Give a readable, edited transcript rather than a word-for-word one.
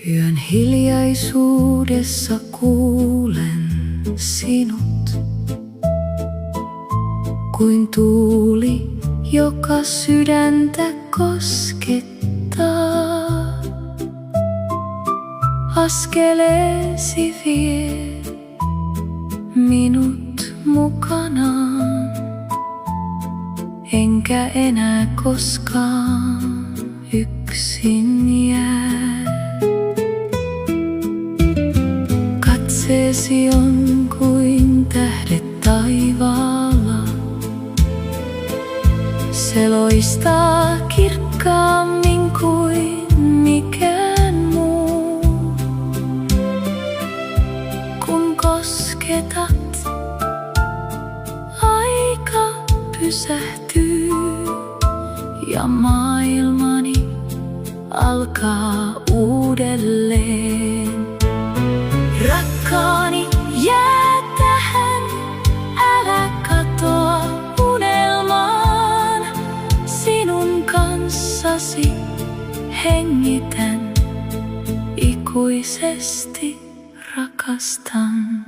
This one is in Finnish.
Yön hiljaisuudessa kuulen sinut, kuin tuuli, joka sydäntä koskettaa. Askeleesi vie minut mukanaan, enkä enää koskaan yksin jää. Katseesi on kuin tähdet taivaalla, se loistaa kirkkaammin kuin mikään muu. Kun kosketat, aika pysähtyy ja maailmani alkaa uudelleen. Rakkaani, jää tähän, älä katoa unelmaan. Sinun kanssasi hengitän, ikuisesti rakastan.